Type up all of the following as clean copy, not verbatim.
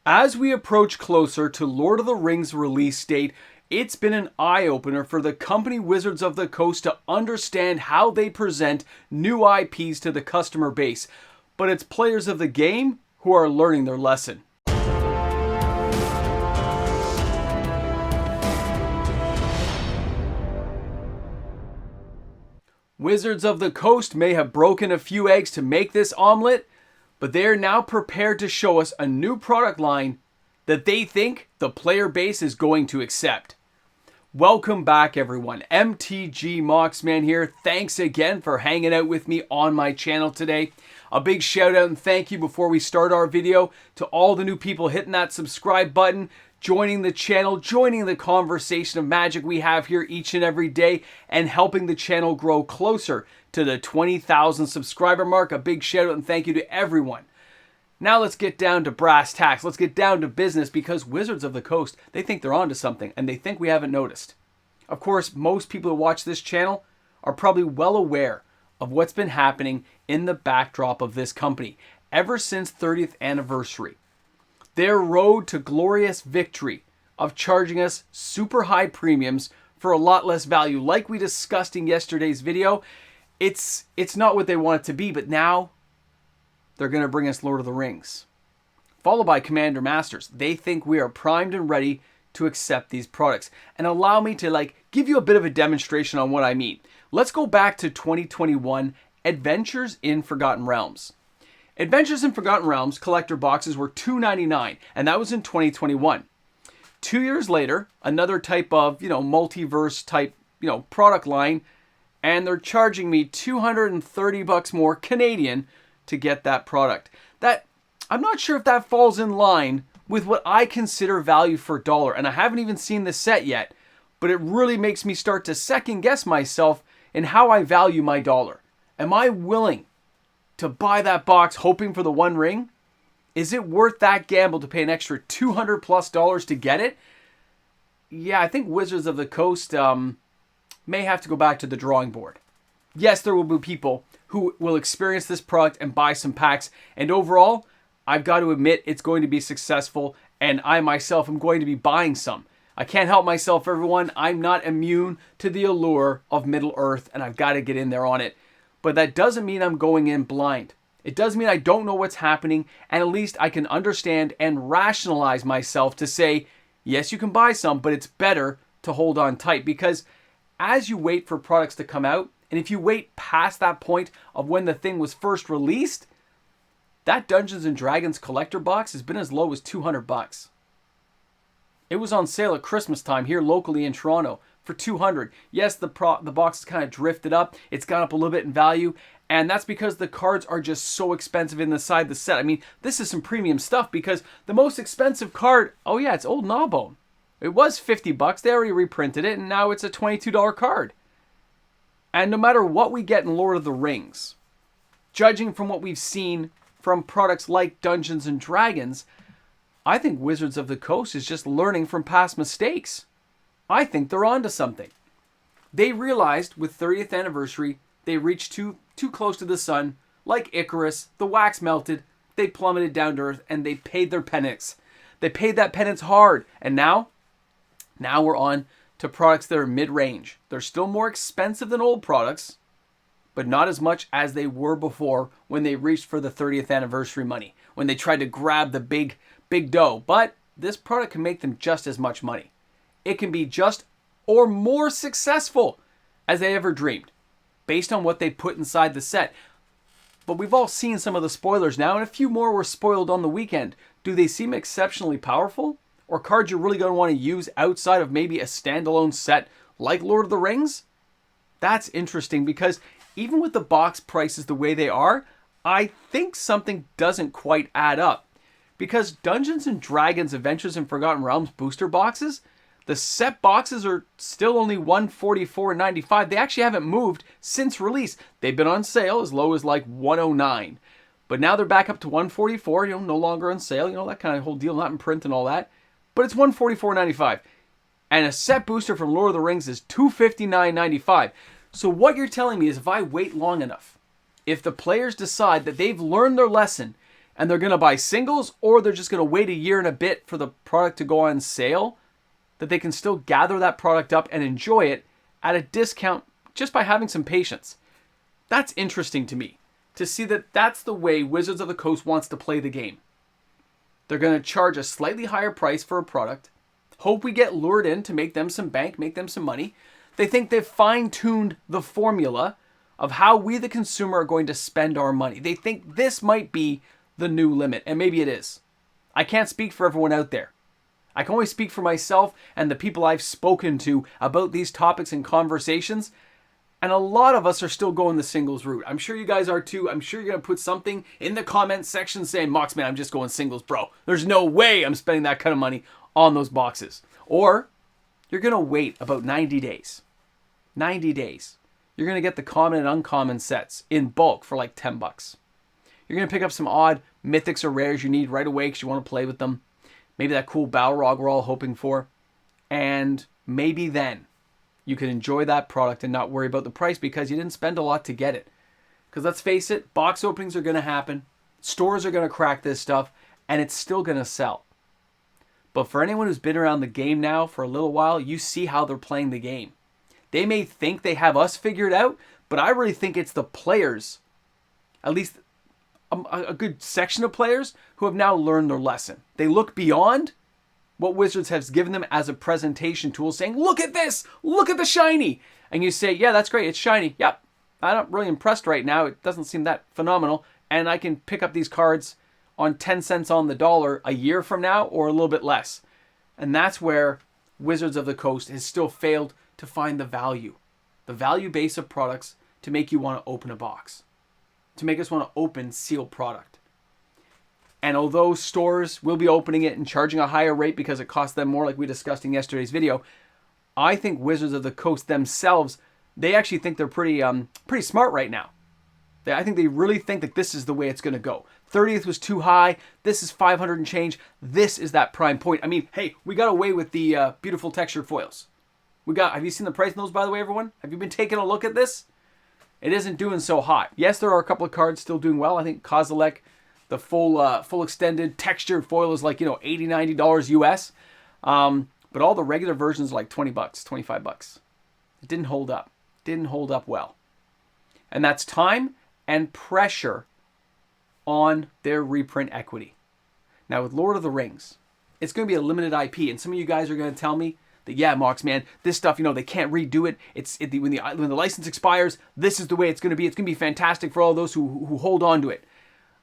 As we approach closer to Lord of the Rings release date, it's been an eye-opener for the company Wizards of the Coast to understand how they present new IPs to the customer base. But it's players of the game who are learning their lesson. Wizards of the Coast may have broken a few eggs to make this omelet, but they are now prepared to show us a new product line that they think the player base is going to accept. Welcome back, everyone. MTG Moxman here. Thanks again for hanging out with me on my channel today. A big shout out and thank you before we start our video to all the new people hitting that subscribe button, joining the channel, joining the conversation of Magic we have here each and every day, and helping the channel grow closer to the 20,000 subscriber mark. A big shout out and thank you to everyone. Now let's get down to brass tacks. Let's get down to business because Wizards of the Coast, they think they're onto something and they think we haven't noticed. Of course, most people who watch this channel are probably well aware of what's been happening in the backdrop of this company ever since 30th anniversary. Their road to glorious victory of charging us super high premiums for a lot less value. Like we discussed in yesterday's video, it's not what they want it to be, but now they're going to bring us Lord of the Rings, followed by Commander Masters. They think we are primed and ready to accept these products. And allow me to give you a bit of a demonstration on what I mean. Let's go back to 2021 Adventures in Forgotten Realms. Adventures in Forgotten Realms collector boxes were $2.99, and that was in 2021. 2 years later, another type of, multiverse type, product line, and they're charging me $230 more Canadian to get that product. That, I'm not sure if that falls in line with what I consider value for a dollar, and I haven't even seen the set yet, but it really makes me start to second guess myself in how I value my dollar. Am I willing to buy that box hoping for the one ring? Is it worth that gamble to pay an extra $200+ to get it? Yeah, I think Wizards of the Coast may have to go back to the drawing board. Yes, there will be people who will experience this product and buy some packs, and overall, I've got to admit it's going to be successful, and I myself am going to be buying some. I can't help myself, everyone. I'm not immune to the allure of Middle-earth, and I've got to get in there on it. But that doesn't mean I'm going in blind. It does mean I don't know what's happening, and at least I can understand and rationalize myself to say, yes, you can buy some, but it's better to hold on tight, because as you wait for products to come out, and if you wait past that point of when the thing was first released, that Dungeons & Dragons collector box has been as low as $200. It was on sale at Christmas time here locally in Toronto for $200. Yes, the box has kind of drifted up. It's gone up a little bit in value, and that's because the cards are just so expensive inside the set. I mean, this is some premium stuff because the most expensive card, oh yeah, it's Old Gnawbone. It was $50. They already reprinted it, and now it's a $22 card. And no matter what we get in Lord of the Rings, judging from what we've seen from products like Dungeons & Dragons, I think Wizards of the Coast is just learning from past mistakes. I think they're onto something. They realized with 30th anniversary, they reached too close to the sun. Like Icarus, the wax melted, they plummeted down to earth, and they paid their penance. They paid that penance hard, and now we're on to products that are mid-range. They're still more expensive than old products, but not as much as they were before when they reached for the 30th anniversary money, when they tried to grab the big dough. But this product can make them just as much money. It can be just or more successful as they ever dreamed, based on what they put inside the set. But we've all seen some of the spoilers now, and a few more were spoiled on the weekend. Do they seem exceptionally powerful? Or cards you're really going to want to use outside of maybe a standalone set like Lord of the Rings? That's interesting because even with the box prices the way they are, I think something doesn't quite add up. Because Dungeons & Dragons Adventures in Forgotten Realms booster boxes, the set boxes are still only $144.95. They actually haven't moved since release. They've been on sale as low as $109. But now they're back up to $144, no longer on sale, that kind of whole deal, not in print and all that. But it's $144.95. And a set booster from Lord of the Rings is $259.95. So what you're telling me is if I wait long enough, if the players decide that they've learned their lesson and they're going to buy singles, or they're just going to wait a year and a bit for the product to go on sale, that they can still gather that product up and enjoy it at a discount just by having some patience. That's interesting to me, to see that that's the way Wizards of the Coast wants to play the game. They're going to charge a slightly higher price for a product, hope we get lured in to make them some bank, make them some money. They think they've fine-tuned the formula of how we, the consumer, are going to spend our money. They think this might be the new limit, and maybe it is. I can't speak for everyone out there. I can only speak for myself and the people I've spoken to about these topics and conversations, and a lot of us are still going the singles route. I'm sure you guys are too. I'm sure you're going to put something in the comment section saying, Mox, man, I'm just going singles, bro. There's no way I'm spending that kind of money on those boxes. Or you're going to wait about 90 days. 90 days. You're going to get the common and uncommon sets in bulk for like $10. You're going to pick up some odd mythics or rares you need right away because you want to play with them. Maybe that cool Balrog we're all hoping for. And maybe then you can enjoy that product and not worry about the price because you didn't spend a lot to get it. Because let's face it, box openings are going to happen. Stores are going to crack this stuff. And it's still going to sell. But for anyone who's been around the game now for a little while, you see how they're playing the game. They may think they have us figured out, but I really think it's the players, at least a good section of players, who have now learned their lesson. They look beyond what Wizards has given them as a presentation tool, saying, look at this, look at the shiny. And you say, yeah, that's great, it's shiny. Yep, I'm not really impressed right now. It doesn't seem that phenomenal. And I can pick up these cards on 10 cents on the dollar a year from now or a little bit less. And that's where Wizards of the Coast has still failed to find the value base of products to make you want to open a box, to make us want to open sealed product. And although stores will be opening it and charging a higher rate because it costs them more, like we discussed in yesterday's video, I think Wizards of the Coast themselves, they actually think they're pretty smart right now. I think they really think that this is the way it's going to go. 30th was too high. This is 500 and change. This is that prime point. I mean, hey, we got away with the beautiful textured foils. Have you seen the price on those, by the way, everyone? Have you been taking a look at this? It isn't doing so hot. Yes, there are a couple of cards still doing well. I think Kozilek, the full extended textured foil is like, $80, $90 US. But all the regular versions are like $20, $25. It didn't hold up. Didn't hold up well. And that's time and pressure on their reprint equity. Now with Lord of the Rings, it's going to be a limited IP. And some of you guys are going to tell me that, yeah, Mox, man, this stuff, they can't redo it. When the license expires, this is the way it's going to be. It's going to be fantastic for all those who hold on to it.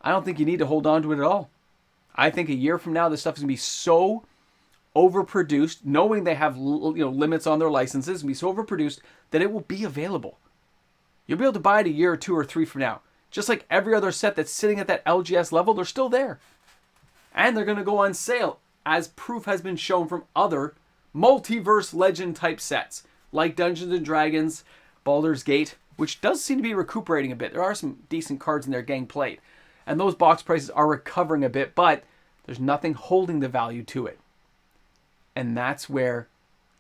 I don't think you need to hold on to it at all. I think a year from now, this stuff is going to be so overproduced, knowing they have limits on their licenses, it's going to be so overproduced that it will be available. You'll be able to buy it a year or 2 or 3 from now. Just like every other set that's sitting at that LGS level, they're still there. And they're going to go on sale, as proof has been shown from other multiverse legend type sets like Dungeons and Dragons, Baldur's Gate, which does seem to be recuperating a bit. There are some decent cards in there getting played, and those box prices are recovering a bit, but there's nothing holding the value to it. And that's where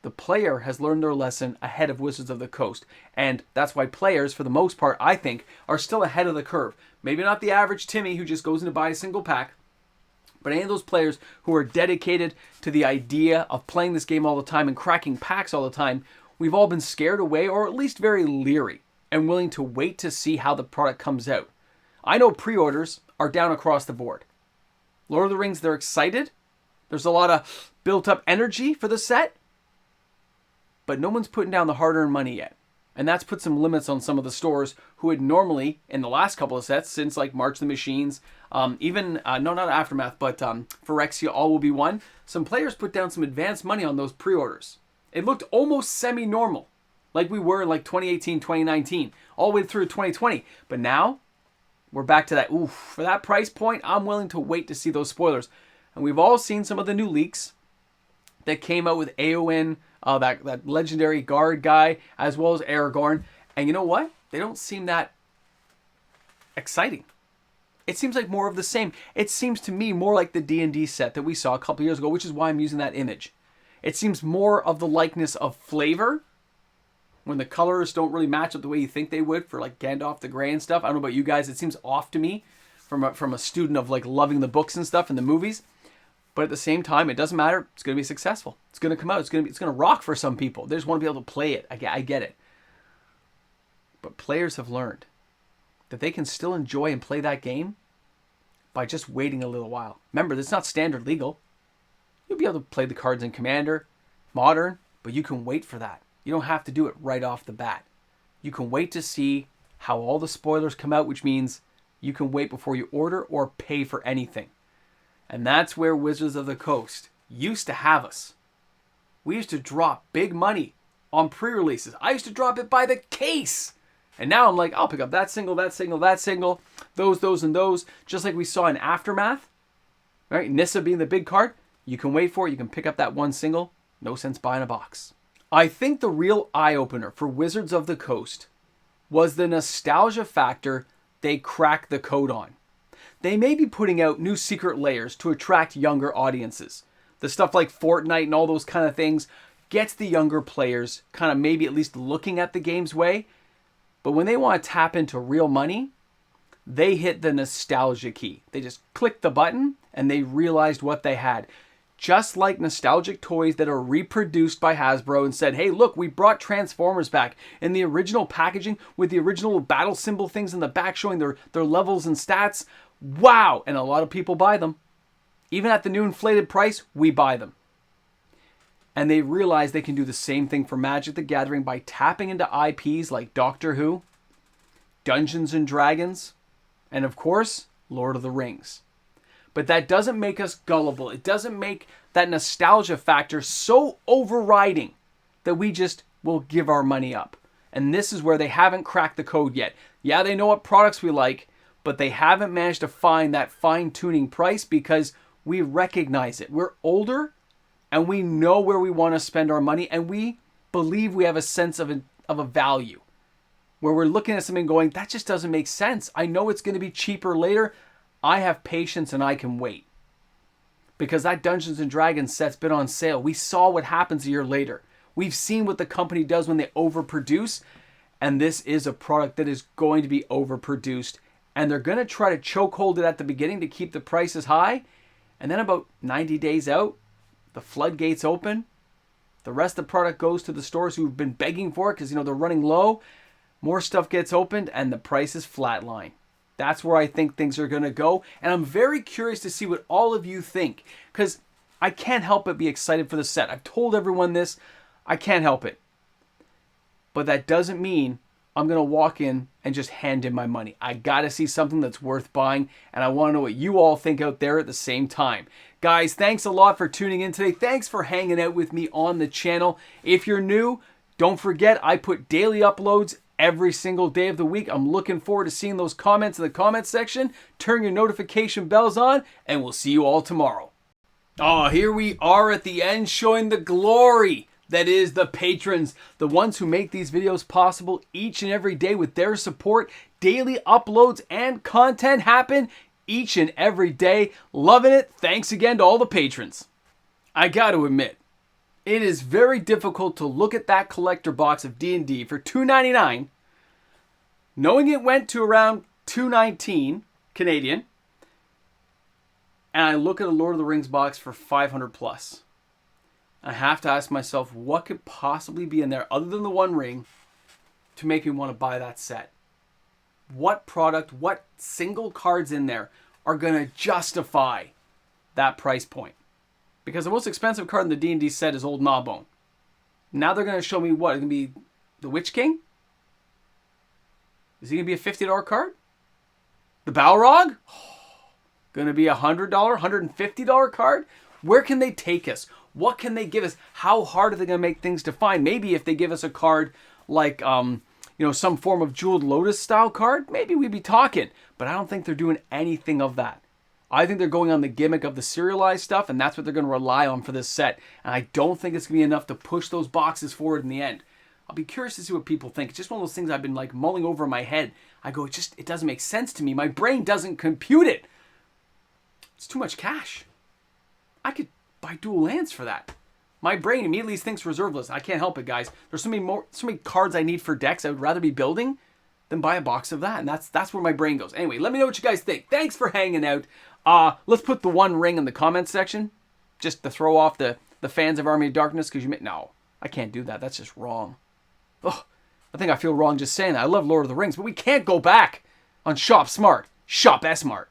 the player has learned their lesson ahead of Wizards of the Coast, and that's why players, for the most part, I think, are still ahead of the curve. Maybe not the average Timmy who just goes in to buy a single pack, but any of those players who are dedicated to the idea of playing this game all the time and cracking packs all the time, we've all been scared away, or at least very leery and willing to wait to see how the product comes out. I know pre-orders are down across the board. Lord of the Rings, they're excited. There's a lot of built-up energy for the set, but no one's putting down the hard-earned money yet. And that's put some limits on some of the stores who had normally, in the last couple of sets, since like March of the Machines, not Aftermath, but Phyrexia All Will Be One, some players put down some advanced money on those pre-orders. It looked almost semi-normal, like we were in like 2018, 2019, all the way through 2020. But now, we're back to that, for that price point, I'm willing to wait to see those spoilers. And we've all seen some of the new leaks that came out with Éowyn, that legendary guard guy, as well as Aragorn. And you know what? They don't seem that exciting. It seems like more of the same. It seems to me more like the D&D set that we saw a couple years ago, which is why I'm using that image. It seems more of the likeness of flavor, when the colors don't really match up the way you think they would for like Gandalf the Grey and stuff. I don't know about you guys. It seems off to me from a student of like loving the books and stuff and the movies. But at the same time, it doesn't matter. It's going to be successful. It's going to come out. It's going to rock for some people. They just want to be able to play it. I get it. But players have learned that they can still enjoy and play that game by just waiting a little while. Remember, it's not standard legal. You'll be able to play the cards in Commander, Modern, but you can wait for that. You don't have to do it right off the bat. You can wait to see how all the spoilers come out, which means you can wait before you order or pay for anything. And that's where Wizards of the Coast used to have us. We used to drop big money on pre-releases. I used to drop it by the case. And now I'm like, I'll pick up that single, that single, that single, those, and those. Just like we saw in Aftermath. Right? Nissa being the big card. You can wait for it. You can pick up that one single. No sense buying a box. I think the real eye-opener for Wizards of the Coast was the nostalgia factor they cracked the code on. They may be putting out new secret layers to attract younger audiences. The stuff like Fortnite and all those kind of things gets the younger players kind of maybe at least looking at the game's way. But when they want to tap into real money, they hit the nostalgia key. They just clicked the button and they realized what they had. Just like nostalgic toys that are reproduced by Hasbro and said, hey, look, we brought Transformers back in the original packaging with the original battle symbol things in the back showing their levels and stats. Wow! And a lot of people buy them. Even at the new inflated price, we buy them. And they realize they can do the same thing for Magic the Gathering by tapping into IPs like Doctor Who, Dungeons and Dragons, and of course, Lord of the Rings. But that doesn't make us gullible. It doesn't make that nostalgia factor so overriding that we just will give our money up. And this is where they haven't cracked the code yet. Yeah, they know what products we like, but they haven't managed to find that fine-tuning price because we recognize it. We're older and we know where we want to spend our money and we believe we have a sense of a value. Where we're looking at something going, that just doesn't make sense. I know it's going to be cheaper later. I have patience and I can wait. Because that Dungeons and Dragons set's been on sale. We saw what happens a year later. We've seen what the company does when they overproduce. And this is a product that is going to be overproduced. And they're going to try to chokehold it at the beginning to keep the prices high. And then about 90 days out, the floodgates open. The rest of the product goes to the stores who've been begging for it because, they're running low. More stuff gets opened and the prices flatline. That's where I think things are going to go. And I'm very curious to see what all of you think. Because I can't help but be excited for the set. I've told everyone this. I can't help it. But that doesn't mean I'm going to walk in and just hand in my money. I got to see something that's worth buying. And I want to know what you all think out there at the same time. Guys, thanks a lot for tuning in today. Thanks for hanging out with me on the channel. If you're new, don't forget I put daily uploads every single day of the week. I'm looking forward to seeing those comments in the comment section. Turn your notification bells on, and we'll see you all tomorrow. Oh, here we are at the end, showing the glory that is the patrons, the ones who make these videos possible each and every day with their support. Daily uploads and content happen each and every day. Loving it. Thanks again to all the patrons. I got to admit, it is very difficult to look at that collector box of D&D for $2.99, knowing it went to around $2.19 Canadian, and I look at a Lord of the Rings box for $500 plus. I have to ask myself, what could possibly be in there other than the One Ring to make me want to buy that set? What product, what single cards in there are going to justify that price point? Because the most expensive card in the D&D set is Old Gnawbone. Now they're going to show me what? It's going to be the Witch King? Is he going to be a $50 card? The Balrog? Going to be a $100, $150 card? Where can they take us? What can they give us? How hard are they going to make things to find? Maybe if they give us a card like, some form of Jeweled Lotus style card, maybe we'd be talking. But I don't think they're doing anything of that. I think they're going on the gimmick of the serialized stuff, and that's what they're going to rely on for this set. And I don't think it's going to be enough to push those boxes forward in the end. I'll be curious to see what people think. It's just one of those things I've been mulling over in my head. I go, it doesn't make sense to me. My brain doesn't compute it. It's too much cash. I could buy dual lands for that. My brain immediately thinks reserve list. I can't help it, guys. There's so many cards I need for decks I would rather be building then buy a box of that. And that's where my brain goes. Anyway, let me know what you guys think. Thanks for hanging out. Let's put the One Ring in the comments section, just to throw off the fans of Army of Darkness, because no, I can't do that. That's just wrong. Ugh, I think I feel wrong just saying that. I love Lord of the Rings, but we can't go back on Shop Smart. Shop S-Mart.